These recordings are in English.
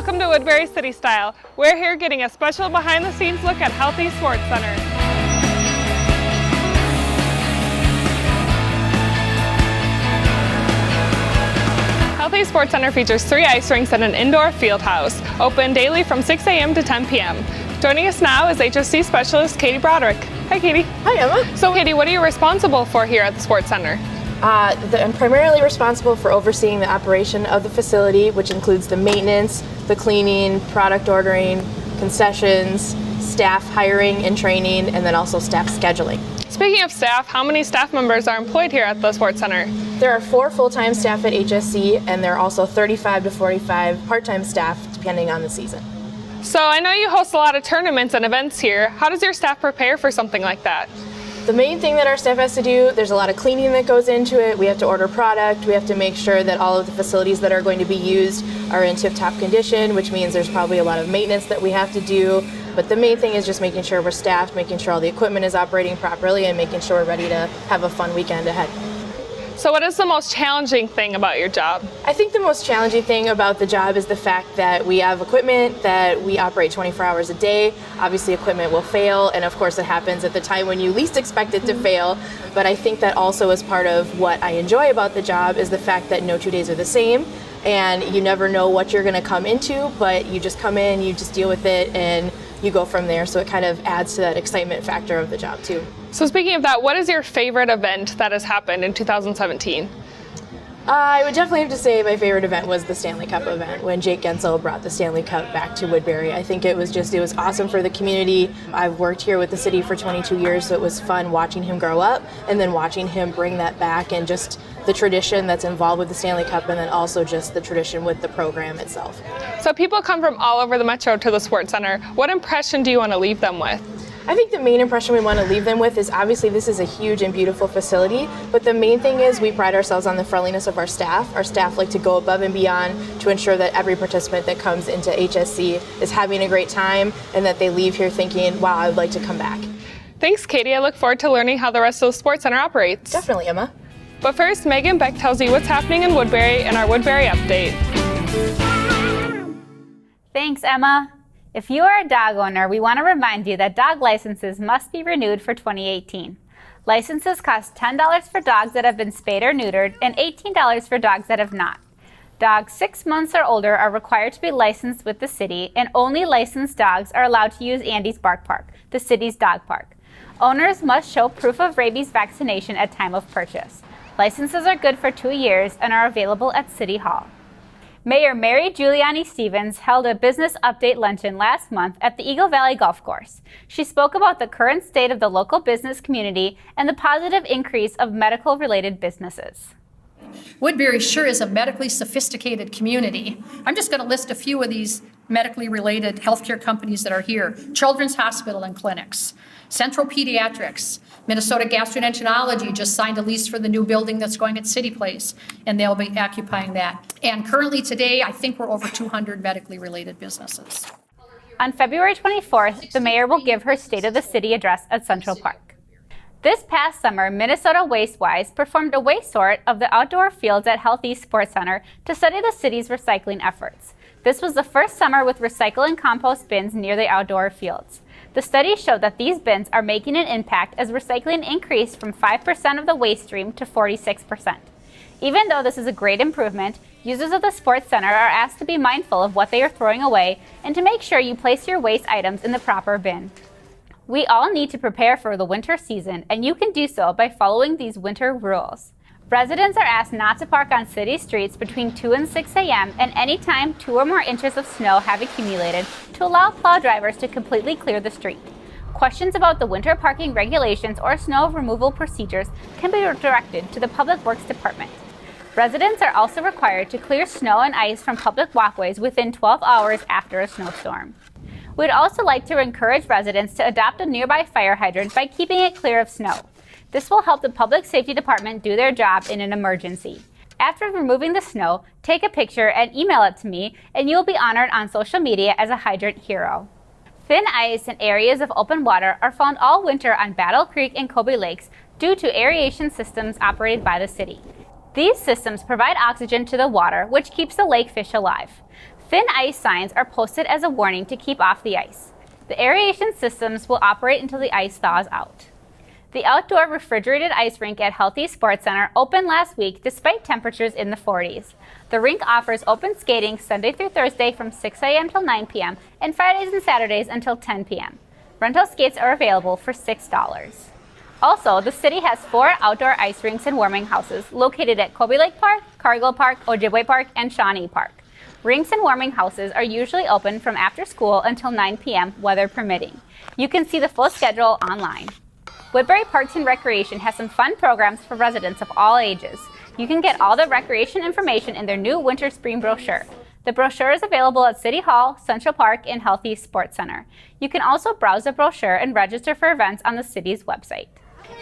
Welcome to Woodbury Citystyle. We're here getting a special behind-the-scenes look at HealthEast Sports Center. HealthEast Sports Center features 3 ice rinks and an indoor field house, open daily from 6 a.m. to 10 p.m. Joining us now is HSC specialist Katie Broderick. Hi, Katie. Hi, Emma. So, Katie, what are you responsible for here at the Sports Center? I'm primarily responsible for overseeing the operation of the facility, which includes the maintenance, the cleaning, product ordering, concessions, staff hiring and training, and then also staff scheduling. Speaking of staff, how many staff members are employed here at the Sports Center? There are 4 full-time staff at HSC, and there are also 35 to 45 part-time staff, depending on the season. So I know you host a lot of tournaments and events here. How does your staff prepare for something like that? The main thing that our staff has to do, there's a lot of cleaning that goes into it. We have to order product. We have to make sure that all of the facilities that are going to be used are in tip-top condition, which means there's probably a lot of maintenance that we have to do. But the main thing is just making sure we're staffed, making sure all the equipment is operating properly, and making sure we're ready to have a fun weekend ahead. So what is the most challenging thing about your job? I think the most challenging thing about the job is the fact that we have equipment that we operate 24 hours a day. Obviously equipment will fail, and of course it happens at the time when you least expect it to fail. But I think that also is part of what I enjoy about the job is the fact that no 2 days are the same, and you never know what you're going to come into, but you just come in, you just deal with it, and you go from there. So it kind of adds to that excitement factor of the job too. So speaking of that, what is your favorite event that has happened in 2017? I would definitely have to say my favorite event was the Stanley Cup event when Jake Gensel brought the Stanley Cup back to Woodbury. I think it was awesome for the community. I've worked here with the city for 22 years, so it was fun watching him grow up and then watching him bring that back, and just the tradition that's involved with the Stanley Cup, and then also just the tradition with the program itself. So people come from all over the metro to the Sports Center. What impression do you want to leave them with? I think the main impression we want to leave them with is obviously this is a huge and beautiful facility, but the main thing is we pride ourselves on the friendliness of our staff. Our staff like to go above and beyond to ensure that every participant that comes into HSC is having a great time and that they leave here thinking, wow, I would like to come back. Thanks, Katie. I look forward to learning how the rest of the Sports Center operates. Definitely, Emma. But first, Megan Beck tells you what's happening in Woodbury in our Woodbury Update. Thanks, Emma. If you are a dog owner, we want to remind you that dog licenses must be renewed for 2018. Licenses cost $10 for dogs that have been spayed or neutered and $18 for dogs that have not. Dogs 6 months or older are required to be licensed with the city, and only licensed dogs are allowed to use Andy's Bark Park, the city's dog park. Owners must show proof of rabies vaccination at time of purchase. Licenses are good for 2 years and are available at City Hall. Mayor Mary Giuliani Stevens held a business update luncheon last month at the Eagle Valley Golf Course. She spoke about the current state of the local business community and the positive increase of medical-related businesses. Woodbury sure is a medically sophisticated community. I'm just going to list a few of these medically related healthcare companies that are here. Children's Hospital and Clinics, Central Pediatrics, Minnesota Gastroenterology just signed a lease for the new building that's going at City Place, and they'll be occupying that. And currently today, I think we're over 200 medically related businesses. On February 24th, the mayor will give her State of the City address at Central Park. This past summer, Minnesota Wastewise performed a waste sort of the outdoor fields at HealthEast Sports Center to study the city's recycling efforts. This was the first summer with recycle and compost bins near the outdoor fields. The study showed that these bins are making an impact as recycling increased from 5% of the waste stream to 46%. Even though this is a great improvement, users of the Sports Center are asked to be mindful of what they are throwing away and to make sure you place your waste items in the proper bin. We all need to prepare for the winter season, and you can do so by following these winter rules. Residents are asked not to park on city streets between 2 and 6 a.m. and anytime 2 or more inches of snow have accumulated to allow plow drivers to completely clear the street. Questions about the winter parking regulations or snow removal procedures can be directed to the Public Works Department. Residents are also required to clear snow and ice from public walkways within 12 hours after a snowstorm. We'd also like to encourage residents to adopt a nearby fire hydrant by keeping it clear of snow. This will help the Public Safety Department do their job in an emergency. After removing the snow, take a picture and email it to me, and you will be honored on social media as a hydrant hero. Thin ice and areas of open water are found all winter on Battle Creek and Kobe Lakes due to aeration systems operated by the city. These systems provide oxygen to the water, which keeps the lake fish alive. Thin ice signs are posted as a warning to keep off the ice. The aeration systems will operate until the ice thaws out. The outdoor refrigerated ice rink at HealthEast Sports Center opened last week despite temperatures in the 40s. The rink offers open skating Sunday through Thursday from 6 a.m. till 9 p.m. and Fridays and Saturdays until 10 p.m. Rental skates are available for $6. Also, the city has 4 outdoor ice rinks and warming houses located at Kobe Lake Park, Cargill Park, Ojibwe Park, and Shawnee Park. Rinks and warming houses are usually open from after school until 9 p.m., weather permitting. You can see the full schedule online. Woodbury Parks and Recreation has some fun programs for residents of all ages. You can get all the recreation information in their new winter spring brochure. The brochure is available at City Hall, Central Park, and HealthEast Sports Center. You can also browse the brochure and register for events on the city's website.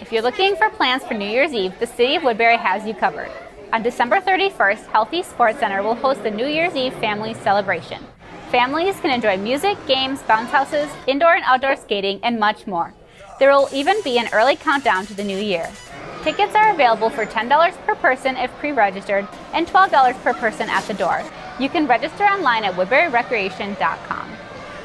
If you're looking for plans for New Year's Eve, the City of Woodbury has you covered. On December 31st, HealthEast Sports Center will host the New Year's Eve family celebration. Families can enjoy music, games, bounce houses, indoor and outdoor skating, and much more. There will even be an early countdown to the new year. Tickets are available for $10 per person if pre-registered and $12 per person at the door. You can register online at woodburyrecreation.com.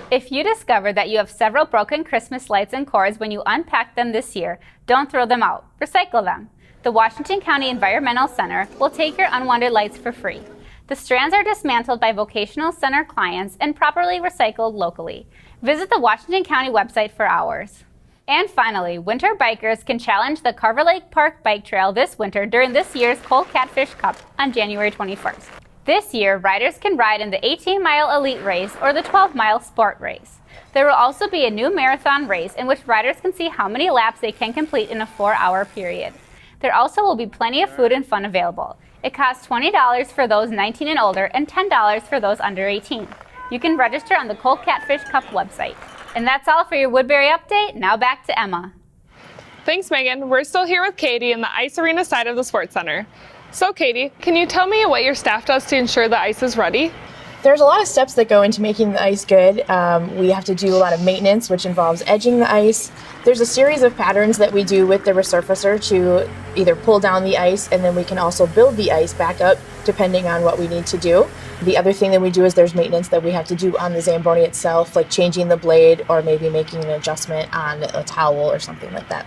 If you discover that you have several broken Christmas lights and cords when you unpack them this year, don't throw them out. Recycle them. The Washington County Environmental Center will take your unwanted lights for free. The strands are dismantled by vocational center clients and properly recycled locally. Visit the Washington County website for hours. And finally, winter bikers can challenge the Carver Lake Park Bike Trail this winter during this year's Cold Catfish Cup on January 21st. This year, riders can ride in the 18-mile elite race or the 12-mile sport race. There will also be a new marathon race in which riders can see how many laps they can complete in a 4-hour period. There also will be plenty of food and fun available. It costs $20 for those 19 and older and $10 for those under 18. You can register on the Cold Catfish Cup website. And that's all for your Woodbury update. Now back to Emma. Thanks, Megan. We're still here with Katie in the ice arena side of the Sports Center. So, Katie, can you tell me what your staff does to ensure the ice is ready? There's a lot of steps that go into making the ice good. We have to do a lot of maintenance, which involves edging the ice. There's a series of patterns that we do with the resurfacer to either pull down the ice, and then we can also build the ice back up depending on what we need to do. The other thing that we do is there's maintenance that we have to do on the Zamboni itself, like changing the blade or maybe making an adjustment on a towel or something like that.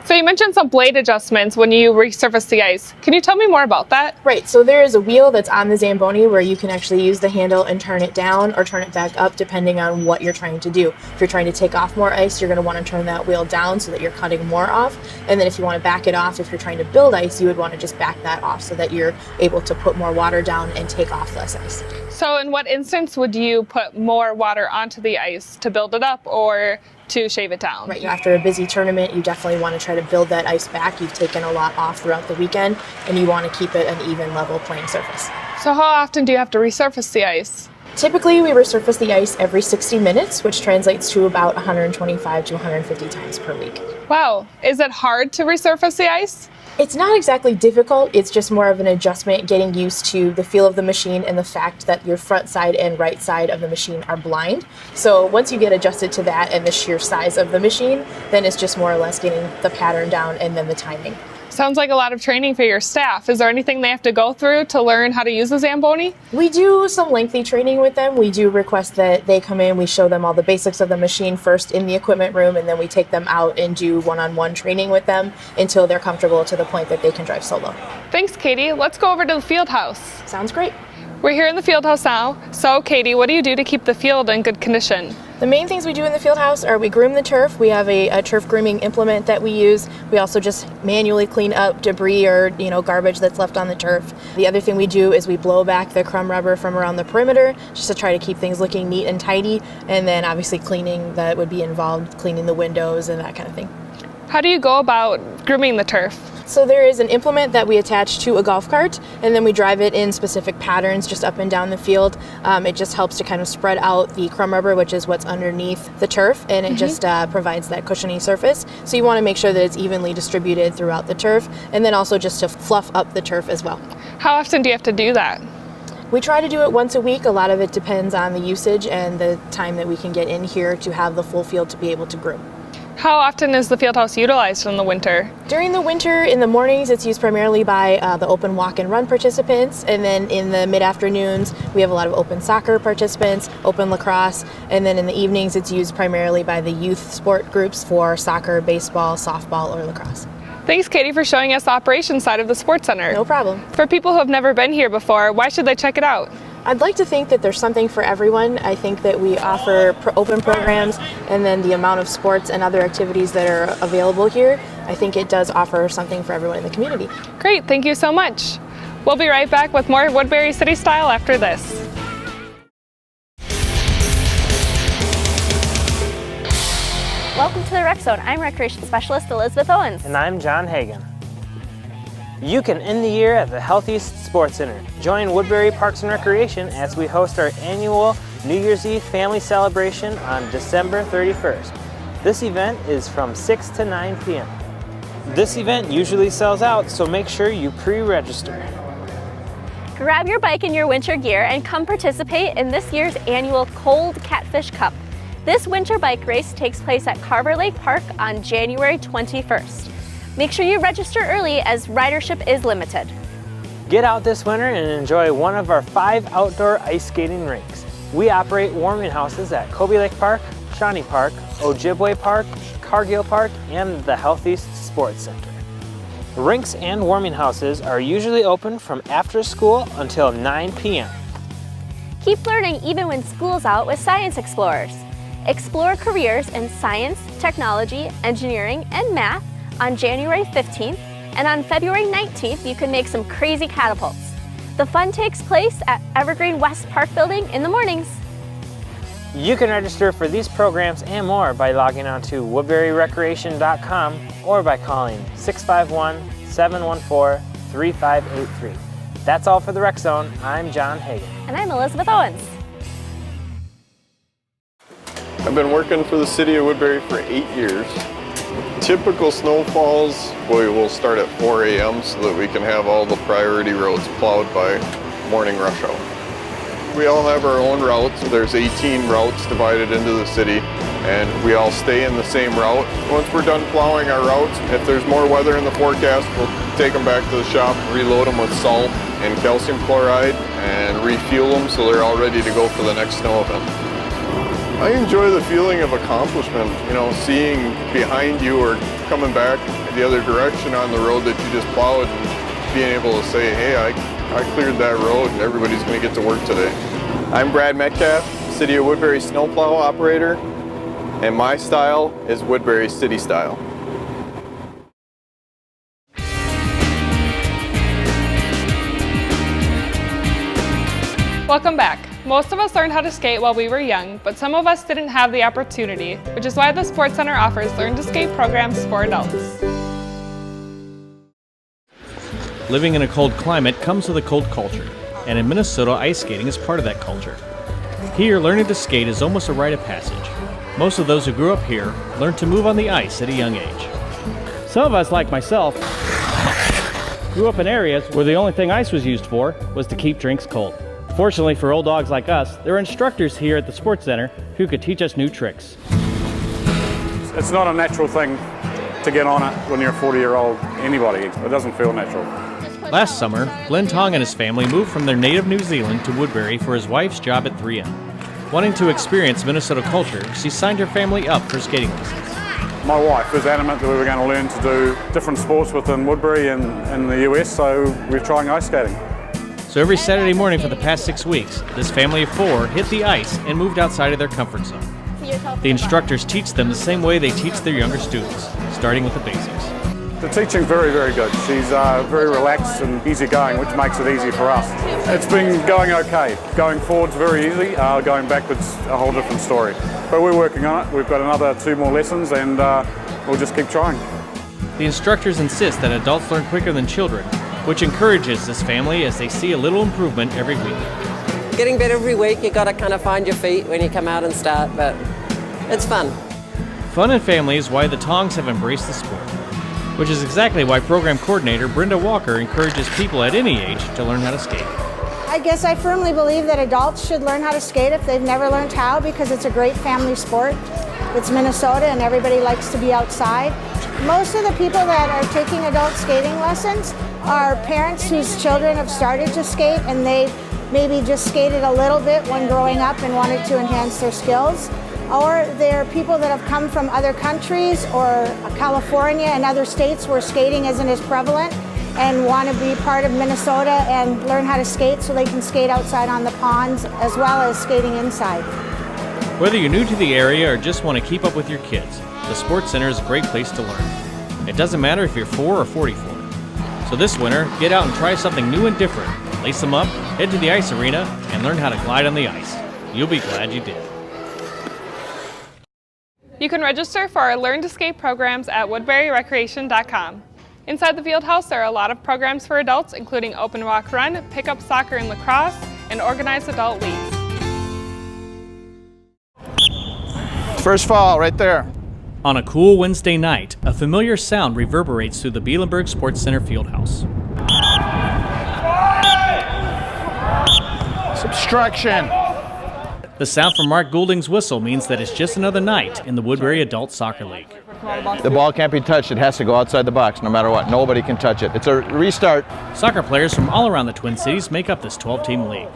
So you mentioned some blade adjustments when you resurface the ice. Can you tell me more about that? Right, so there is a wheel that's on the Zamboni where you can actually use the handle and turn it down or turn it back up depending on what you're trying to do. If you're trying to take off more ice, you're going to want to turn that wheel down so that you're cutting more off. And then if you want to back it off, if you're trying to build ice, you would want to just back that off so that you're able to put more water down and take off less ice. So in what instance would you put more water onto the ice to build it up or to shave it down? Right, after a busy tournament, you definitely want to try to build that ice back. You've taken a lot off throughout the weekend, and you want to keep it an even level playing surface. So how often do you have to resurface the ice? Typically, we resurface the ice every 60 minutes, which translates to about 125 to 150 times per week. Wow, is it hard to resurface the ice? It's not exactly difficult, it's just more of an adjustment, getting used to the feel of the machine and the fact that your front side and right side of the machine are blind. So once you get adjusted to that and the sheer size of the machine, then it's just more or less getting the pattern down and then the timing. Sounds like a lot of training for your staff. Is there anything they have to go through to learn how to use the Zamboni? We do some lengthy training with them. We do request that they come in, we show them all the basics of the machine first in the equipment room, and then we take them out and do one-on-one training with them until they're comfortable to the point that they can drive solo. Thanks, Katie. Let's go over to the field house. Sounds great. We're here in the field house now. So, Katie, what do you do to keep the field in good condition? The main things we do in the field house are we groom the turf. We have a turf grooming implement that we use. We also just manually clean up debris or garbage that's left on the turf. The other thing we do is we blow back the crumb rubber from around the perimeter just to try to keep things looking neat and tidy. And then obviously cleaning that would be involved, cleaning the windows and that kind of thing. How do you go about grooming the turf? So there is an implement that we attach to a golf cart, and then we drive it in specific patterns just up and down the field. It just helps to kind of spread out the crumb rubber, which is what's underneath the turf, and it just provides that cushiony surface. So you want to make sure that it's evenly distributed throughout the turf, and then also just to fluff up the turf as well. How often do you have to do that? We try to do it once a week. A lot of it depends on the usage and the time that we can get in here to have the full field to be able to groom. How often is the field house utilized in the winter? During the winter, in the mornings, it's used primarily by the open walk and run participants, and then in the mid-afternoons, we have a lot of open soccer participants, open lacrosse, and then in the evenings, it's used primarily by the youth sport groups for soccer, baseball, softball, or lacrosse. Thanks, Katie, for showing us the operations side of the Sports Center. No problem. For people who have never been here before, why should they check it out? I'd like to think that there's something for everyone. I think that we offer open programs, and then the amount of sports and other activities that are available here, I think it does offer something for everyone in the community. Great, thank you so much. We'll be right back with more Woodbury City Style after this. Welcome to the Rec Zone. I'm Recreation Specialist Elizabeth Owens. And I'm John Hagan. You can end the year at the HealthEast Sports Center. Join Woodbury Parks and Recreation as we host our annual New Year's Eve family celebration on December 31st. This event is from 6 to 9 p.m. This event usually sells out, so make sure you pre-register. Grab your bike and your winter gear and come participate in this year's annual Cold Catfish Cup. This winter bike race takes place at Carver Lake Park on January 21st. Make sure you register early as ridership is limited. Get out this winter and enjoy one of our 5 outdoor ice skating rinks. We operate warming houses at Kobe Lake Park, Shawnee Park, Ojibwe Park, Cargill Park, and the HealthEast Sports Center. Rinks and warming houses are usually open from after school until 9 p.m. Keep learning even when school's out with Science Explorers. Explore careers in science, technology, engineering, and math on January 15th, and on February 19th, you can make some crazy catapults. The fun takes place at Evergreen West Park Building in the mornings. You can register for these programs and more by logging on to woodburyrecreation.com or by calling 651-714-3583. That's all for the Rec Zone. I'm John Hagan. And I'm Elizabeth Owens. I've been working for the city of Woodbury for 8 years. Typical snowfalls, we will start at 4 a.m. so that we can have all the priority roads plowed by morning rush hour. We all have our own routes. There's 18 routes divided into the city, and we all stay in the same route. Once we're done plowing our routes, if there's more weather in the forecast, we'll take them back to the shop, reload them with salt and calcium chloride, and refuel them so they're all ready to go for the next snow event. I enjoy the feeling of accomplishment, seeing behind you or coming back the other direction on the road that you just plowed and being able to say, hey, I cleared that road and everybody's going to get to work today. I'm Brad Metcalf, City of Woodbury snowplow operator, and my style is Woodbury City Style. Welcome back. Most of us learned how to skate while we were young, but some of us didn't have the opportunity, which is why the Sports Center offers Learn to Skate programs for adults. Living in a cold climate comes with a cold culture, and in Minnesota, ice skating is part of that culture. Here, learning to skate is almost a rite of passage. Most of those who grew up here learned to move on the ice at a young age. Some of us, like myself, grew up in areas where the only thing ice was used for was to keep drinks cold. Fortunately for old dogs like us, there are instructors here at the Sports Center who could teach us new tricks. It's not a natural thing to get on it when you're a 40-year-old anybody. It doesn't feel natural. Last summer, Glenn Tong and his family moved from their native New Zealand to Woodbury for his wife's job at 3M. Wanting to experience Minnesota culture, she signed her family up for skating lessons. My wife was adamant that we were going to learn to do different sports within Woodbury and in the US, so we're trying ice skating. So every Saturday morning for the past 6 weeks, this family of 4 hit the ice and moved outside of their comfort zone. The instructors teach them the same way they teach their younger students, starting with the basics. The teaching's very, very good. She's very relaxed and easygoing, which makes it easy for us. It's been going okay. Going forward's very easy, going backwards a whole different story. But we're working on it. We've got another 2 more lessons and we'll just keep trying. The instructors insist that adults learn quicker than children, which encourages this family as they see a little improvement every week. Getting better every week. You got to kind of find your feet when you come out and start, but it's fun. Fun and family is why the Tongs have embraced the sport, which is exactly why program coordinator Brenda Walker encourages people at any age to learn how to skate. I guess I firmly believe that adults should learn how to skate if they've never learned how, because it's a great family sport. It's Minnesota and everybody likes to be outside. Most of the people that are taking adult skating lessons are parents whose children have started to skate and they maybe just skated a little bit when growing up and wanted to enhance their skills. Or they're people that have come from other countries or California and other states where skating isn't as prevalent and want to be part of Minnesota and learn how to skate so they can skate outside on the ponds as well as skating inside. Whether you're new to the area or just want to keep up with your kids, the Sports Center is a great place to learn. It doesn't matter if you're 4 or 44. So this winter, get out and try something new and different. Lace them up, head to the ice arena, and learn how to glide on the ice. You'll be glad you did. You can register for our Learn to Skate programs at woodburyrecreation.com. Inside the field house, there are a lot of programs for adults, including open walk run, pickup soccer and lacrosse, and organized adult leagues. First fall, right there. On a cool Wednesday night, a familiar sound reverberates through the Bielenberg Sports Center Fieldhouse. Obstruction. The sound from Mark Goulding's whistle means that it's just another night in the Woodbury Adult Soccer League. The ball can't be touched. It has to go outside the box no matter what. Nobody can touch it. It's a restart. Soccer players from all around the Twin Cities make up this 12-team league.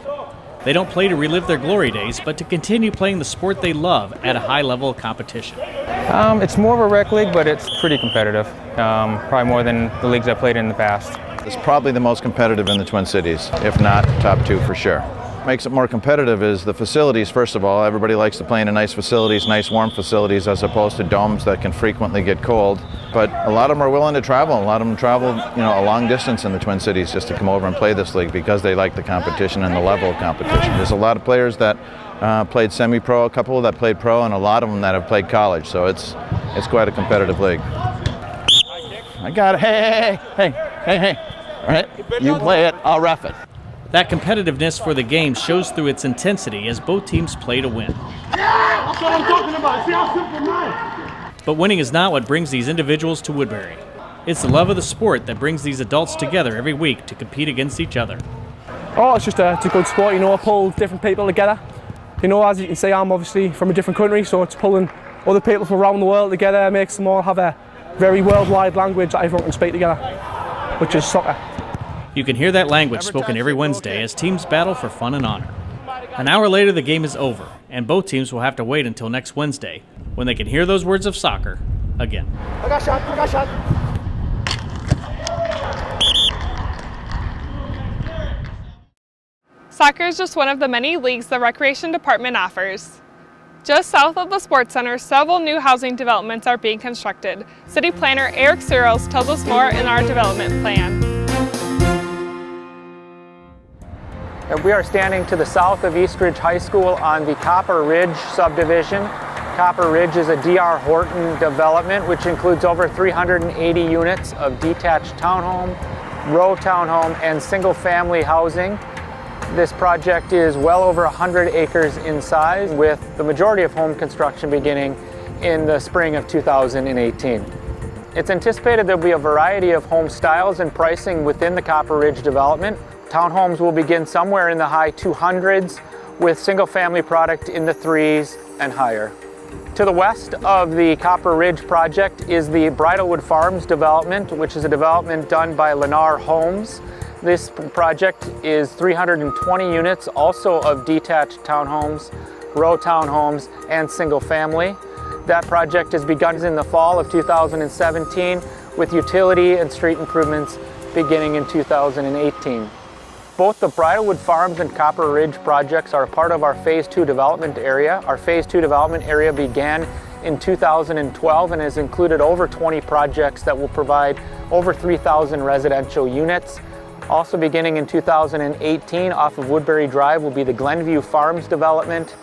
They don't play to relive their glory days, but to continue playing the sport they love at a high level of competition. It's more of a rec league, but it's pretty competitive. Probably more than the leagues I've played in the past. It's probably the most competitive in the Twin Cities, if not top 2 for sure. Makes it more competitive is the facilities. First of all, everybody likes to play in nice facilities, nice warm facilities, as opposed to domes that can frequently get cold. But a lot of them are willing to travel. A lot of them travel, a long distance in the Twin Cities just to come over and play this league because they like the competition and the level of competition. There's a lot of players that played semi-pro, a couple that played pro, and a lot of them that have played college. So it's quite a competitive league. I got it. Hey. All right, you play it. I'll ref it. That competitiveness for the game shows through its intensity as both teams play to win. That's what I'm talking about. See how simple mine. But winning is not what brings these individuals to Woodbury. It's the love of the sport that brings these adults together every week to compete against each other. Oh, it's just it's a good sport, I pull different people together. As you can see, I'm obviously from a different country, so it's pulling other people from around the world together, makes them all have a very worldwide language that everyone can speak together, which is soccer. You can hear that language spoken every Wednesday as teams battle for fun and honor. An hour later, the game is over, and both teams will have to wait until next Wednesday when they can hear those words of soccer again. I got shot. Soccer is just one of the many leagues the Recreation Department offers. Just south of the Sports Center, several new housing developments are being constructed. City Planner Eric Searles tells us more in our development plan. We are standing to the south of East Ridge High School on the Copper Ridge subdivision. Copper Ridge is a D.R. Horton development which includes over 380 units of detached townhome, row townhome, and single-family housing. This project is well over 100 acres in size, with the majority of home construction beginning in the spring of 2018. It's anticipated there'll be a variety of home styles and pricing within the Copper Ridge development. Townhomes will begin somewhere in the high 200s, with single-family product in the 3s and higher. To the west of the Copper Ridge project is the Bridlewood Farms development, which is a development done by Lennar Homes. This project is 320 units, also of detached townhomes, row townhomes, and single-family. That project has begun in the fall of 2017, with utility and street improvements beginning in 2018. Both the Bridlewood Farms and Copper Ridge projects are a part of our Phase 2 development area. Our Phase 2 development area began in 2012 and has included over 20 projects that will provide over 3,000 residential units. Also beginning in 2018, off of Woodbury Drive, will be the Glenview Farms development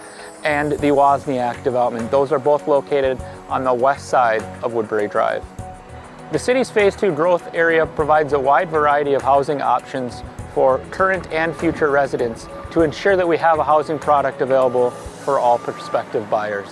and the Wozniak development. Those are both located on the west side of Woodbury Drive. The city's Phase 2 growth area provides a wide variety of housing options for current and future residents to ensure that we have a housing product available for all prospective buyers.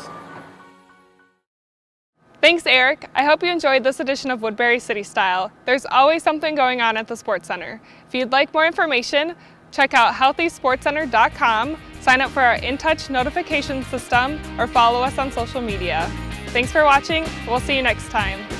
Thanks, Eric. I hope you enjoyed this edition of Woodbury Citystyle. There's always something going on at the Sports Center. If you'd like more information, check out HealthEastSportsCenter.com, sign up for our InTouch notification system, or follow us on social media. Thanks for watching. We'll see you next time.